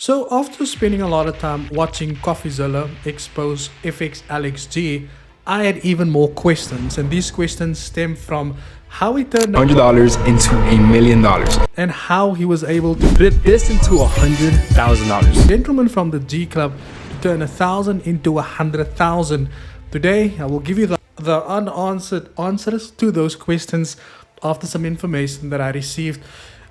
So after spending a lot of time watching CoffeeZilla expose FX Alex G, I had even more questions, and these questions stem from how he turned $100 into $1,000,000 and how he was able to split this into $100,000. gentleman from the G Club to turn 1,000 into 100,000. Today, I will give you the unanswered answers to those questions after some information that I received.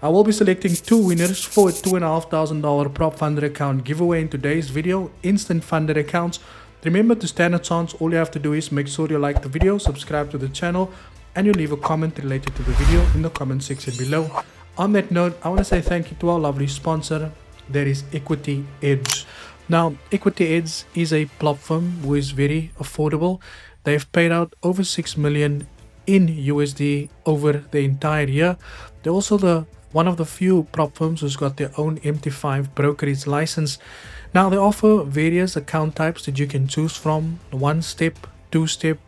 I will be selecting two winners for a $2,500 prop funded account giveaway in today's video, instant funded accounts. Remember, to stand a chance, all you have to do is make sure you like the video, subscribe to the channel, and you leave a comment related to the video in the comment section below. On that note, I want to say thank you to our lovely sponsor, that is Equity Edge. Now, Equity Edge is a platform who is very affordable. They've paid out over 6 million in USD over the entire year. They're also one of the few prop firms who's got their own MT5 brokerage license. Now, they offer various account types that you can choose from: 1-step, 2-step,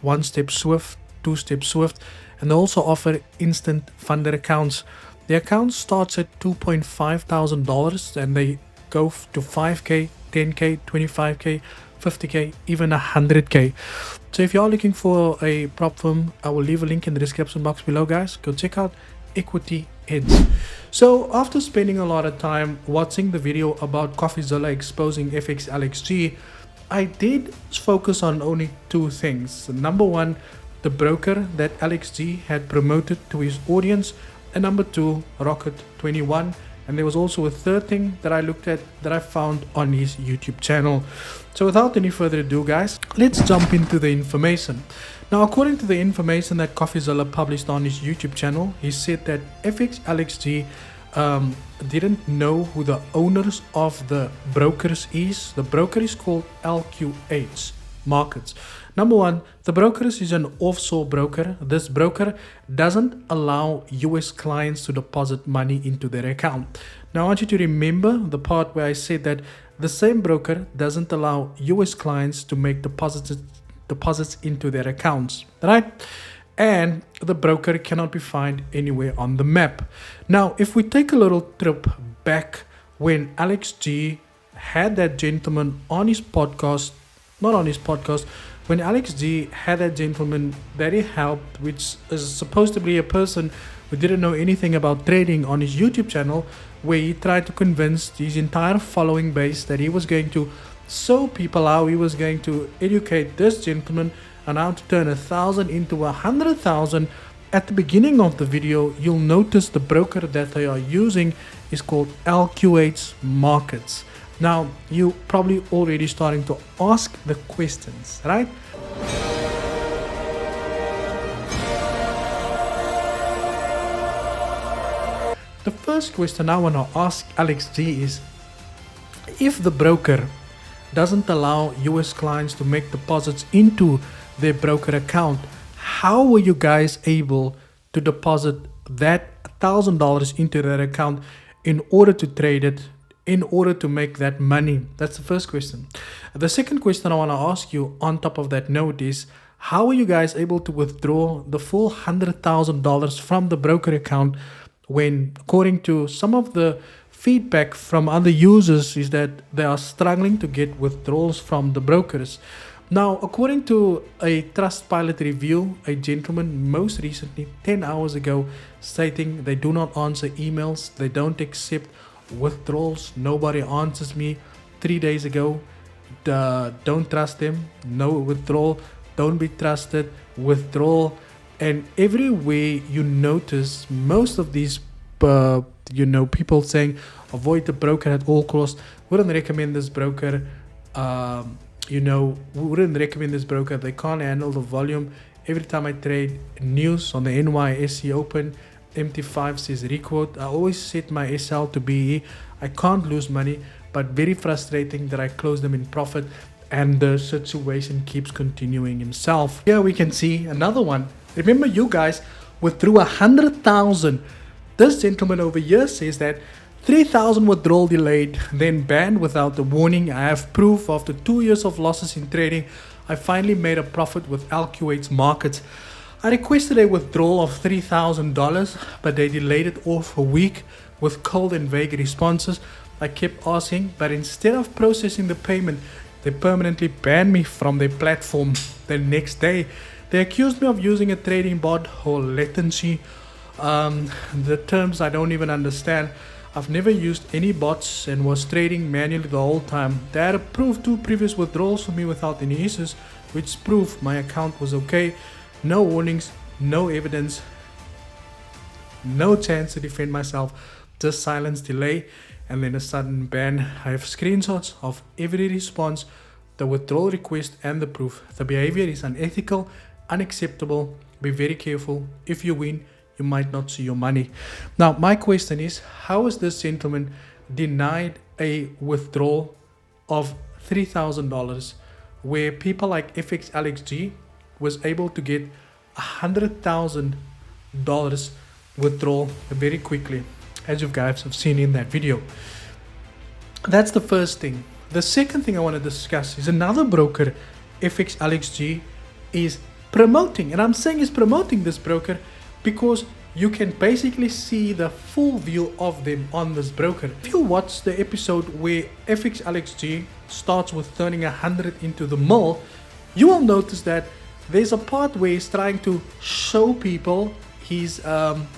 1-step Swift, 2-step Swift, and they also offer instant funded accounts. The account starts at $2,500 and they go to 5K, 10K, 25K, 50K, even 100K. So if you're looking for a prop firm, I will leave a link in the description box below, guys. Go check out Equity Edge. So after spending a lot of time watching the video about CoffeeZilla exposing FX Alex G, I did focus on only two things. Number one, the broker that Alex G had promoted to his audience, and number two, Rocket 21. And there was also a third thing that I looked at that I found on his YouTube channel. So without any further ado, guys, let's jump into the information. Now, according to the information that CoffeeZilla published on his YouTube channel, he said that FX Alex G didn't know who the owners of the brokers is. The broker is called LQH Markets. Number one, the broker is an offshore broker. This broker doesn't allow US clients to deposit money into their account. Now, I want you to remember the part where I said that the same broker doesn't allow US clients to make deposits into their accounts, right? And the broker cannot be found anywhere on the map. Now, if we take a little trip back when Alex G had that gentleman on his podcast, not on his podcast, when Alex G had that gentleman that he helped, which is supposed to be a person who didn't know anything about trading, on his YouTube channel, where he tried to convince his entire following base that he was going to show people how he was going to educate this gentleman on how to turn 1,000 into 100,000. At the beginning of the video, you'll notice the broker that they are using is called LQH Markets. Now, you probably already starting to ask the questions, right? The first question I want to ask Alex G is, if the broker doesn't allow US clients to make deposits into their broker account, how were you guys able to deposit that $1,000 into their account in order to trade it, in order to make that money? That's the first question. The second question I want to ask you on top of that note is, how are you guys able to withdraw the full $100,000 from the broker account when, according to some of the feedback from other users, is that they are struggling to get withdrawals from the brokers? Now, according to a Trustpilot review, a gentleman most recently, 10 hours ago, stating they do not answer emails, they don't accept withdrawals, nobody answers me. 3 days ago, don't trust them, no withdrawal, don't be trusted, withdrawal. And everywhere you notice most of these people saying avoid the broker at all costs, wouldn't recommend this broker, wouldn't recommend this broker, they can't handle the volume. Every time I trade news on the NYSE Open, MT5 says requote. I always set my SL to BE. I can't lose money, but very frustrating that I close them in profit, and the situation keeps continuing himself. Here we can see another one. Remember, you guys withdrew 100,000. This gentleman over here says that 3,000 withdrawal delayed, then banned without a warning. I have proof. After 2 years of losses in trading, I finally made a profit with LQH Markets. I requested a withdrawal of $3,000, but they delayed it off a week with cold and vague responses. I kept asking, but instead of processing the payment, they permanently banned me from their platform. The next day, they accused me of using a trading bot or latency. The terms I don't even understand. I've never used any bots and was trading manually the whole time. They had approved 2 previous withdrawals for me without any issues, which proved my account was okay. No warnings, no evidence, no chance to defend myself, just silence, delay, and then a sudden ban. I have screenshots of every response, the withdrawal request, and the proof. The behavior is unethical, unacceptable. Be very careful. If you win, you might not see your money. Now, my question is, how is this gentleman denied a withdrawal of $3,000 where people like FXLXG was able to get $100,000 withdrawal very quickly, as you guys have seen in that video? That's the first thing. The second thing I want to discuss is another broker, FXLXG, is promoting, and I'm saying is promoting this broker because you can basically see the full view of them on this broker. If you watch the episode where FXLXG starts with turning 100 into the mill, you will notice that there's a part where he's trying to show people his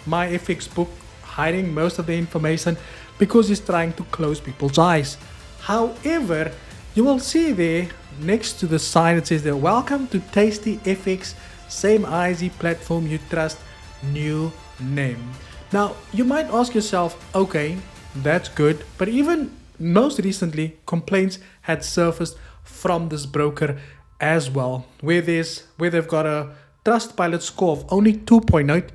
my FX book, hiding most of the information because he's trying to close people's eyes. However, you will see there next to the sign it says there, welcome to Tasty FX, same IZ platform you trust, new name. Now you might ask yourself, okay, that's good, but even most recently complaints had surfaced from this broker as well, where they've got a Trustpilot score of only 2.8.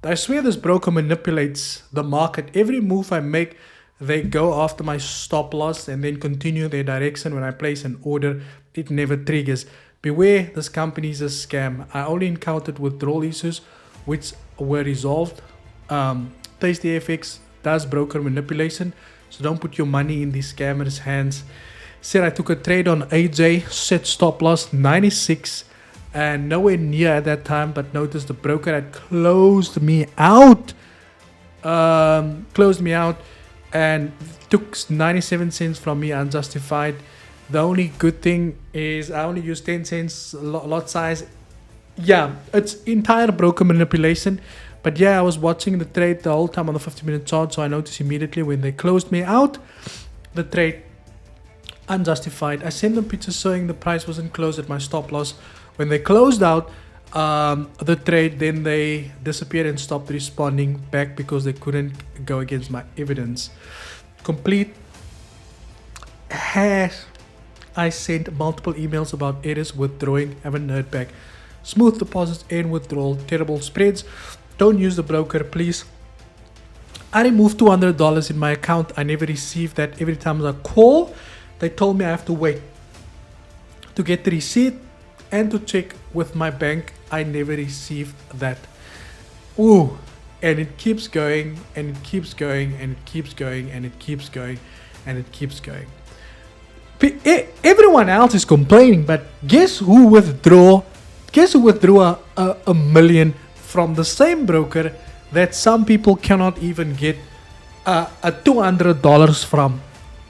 I swear this broker manipulates the market. Every move I make, they go after my stop loss and then continue their direction. When I place an order, it never triggers. Beware, this company is a scam. I only encountered withdrawal issues which were resolved. Tasty FX does broker manipulation, so don't put your money in these scammers' hands. Said I took a trade on AJ, set stop loss 96 and nowhere near at that time, but noticed the broker had closed me out. And took 97 cents from me unjustified. The only good thing is I only use 10 cents lot size. Yeah, it's entire broker manipulation. But yeah, I was watching the trade the whole time on the 50-minute chart, so I noticed immediately when they closed me out, the trade unjustified. I sent them pictures showing the price wasn't closed at my stop loss. When they closed out the trade, then they disappeared and stopped responding back because they couldn't go against my evidence. Complete hash. I sent multiple emails about errors withdrawing, haven't heard back. Smooth deposits and withdrawal, terrible spreads. Don't use the broker, please. I removed $200 in my account. I never received that. Every time I call, they told me I have to wait to get the receipt and to check with my bank. I never received that. Ooh, and it keeps going and it keeps going and it keeps going and it keeps going and it keeps going. Everyone else is complaining, but guess who withdrew a million from the same broker that some people cannot even get a $200 from?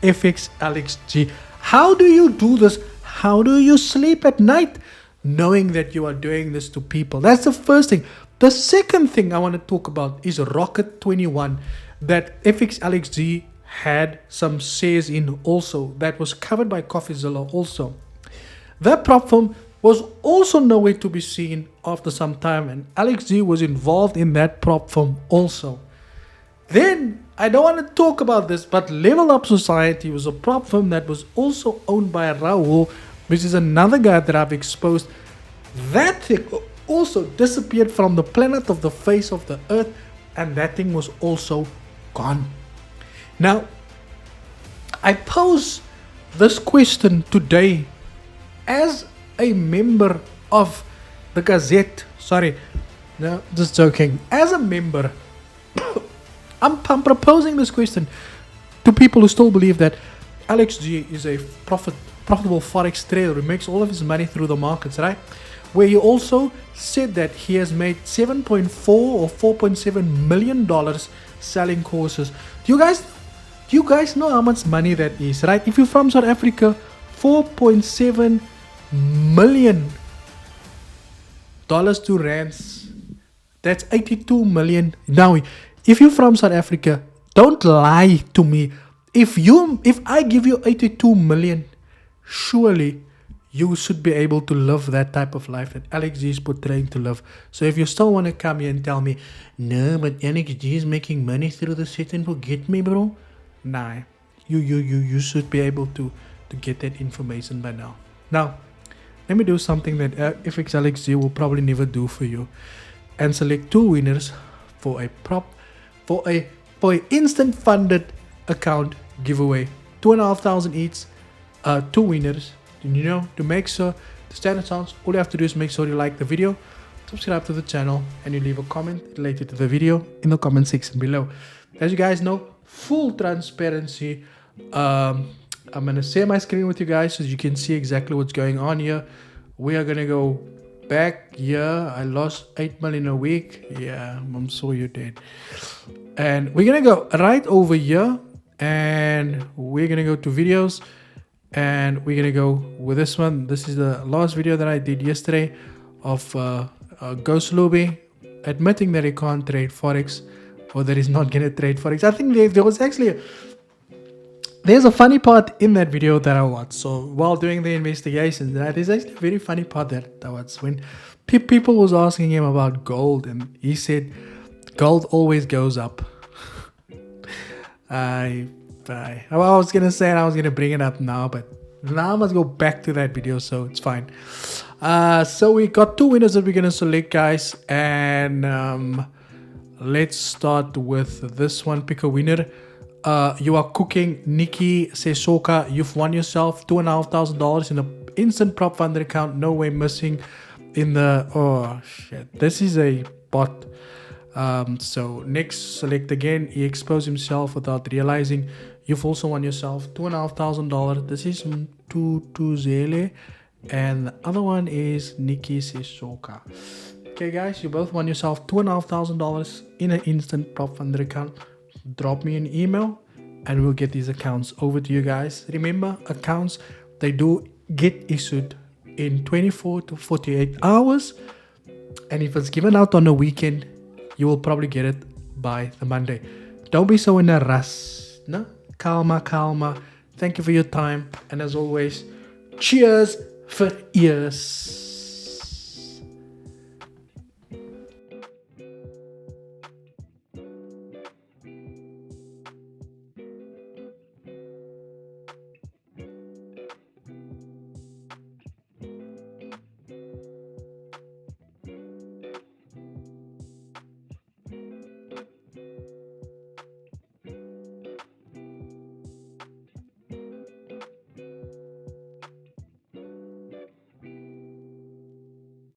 FXLXG. How do you do this? How do you sleep at night knowing that you are doing this to people? That's the first thing. The second thing I want to talk about is Rocket 21 that FXLXG had some shares in also, that was covered by CoffeeZilla also. That prop firm was also nowhere to be seen after some time, and LXG was involved in that prop firm also. Then, I don't want to talk about this, but Level Up Society was a prop firm that was also owned by Rahul, which is another guy that I've exposed. That thing also disappeared from the planet of the face of the earth, and that thing was also gone. Now, I pose this question today as a member of the Gazette. Sorry, no, just joking. As a member, I'm proposing this question to people who still believe that LXG is a profitable forex trader who makes all of his money through the markets, right? Where he also said that he has made $7.4 or $4.7 million selling courses. Do you guys You guys know how much money that is, right? If you're from South Africa, $4.7 million to rands. That's 82 million. Now, if you're from South Africa, don't lie to me. If I give you 82 million, surely you should be able to live that type of life that Alex G is portraying to live. So if you still want to come here and tell me, no, but Alex G is making money through the set and forget me, bro. Nah, you should be able to get that information by now. Now, let me do something that FX Alex G will probably never do for you, and select 2 winners for a instant funded account giveaway. 2,500 each. 2 winners. To make sure to stand a chance, all you have to do is make sure you like the video, subscribe to the channel, and you leave a comment related to the video in the comment section below. As you guys know, full transparency. I'm gonna share my screen with you guys so you can see exactly what's going on here. We are gonna go back here. I lost 8 million a week. Yeah, I'm sure you did. And we're gonna go right over here, and we're gonna go to videos, and we're gonna go with this one. This is the last video that I did yesterday of Ghost Lobby admitting that he can't trade forex, or that he's not gonna trade forex. I think there was actually there's a funny part in that video that I watched. So while doing the investigation, there's actually a very funny part that I watched when people was asking him about gold, and he said gold always goes up. I was gonna say I was gonna bring it up now, but now I must go back to that video, so it's fine. So we got 2 winners that we're gonna select, guys, and let's start with this one. Pick a winner. You are cooking. Nikki Sesoka, you've won yourself $2,500 in an instant prop funded account. No way missing in the... Oh shit, this is a bot. So next, select again. He exposed himself without realizing. You've also won yourself $2,500. This is CoffeeZilla, and the other one is Nikki Sesoka. Okay guys, you both won yourself $2,500 in an instant prop funded account. Drop me an email and we'll get these accounts over to you guys. Remember, accounts, they do get issued in 24 to 48 hours, and if it's given out on a weekend, you will probably get it by the Monday. Don't be so in a rush. No, calma. Thank you for your time, and as always, cheers for ears.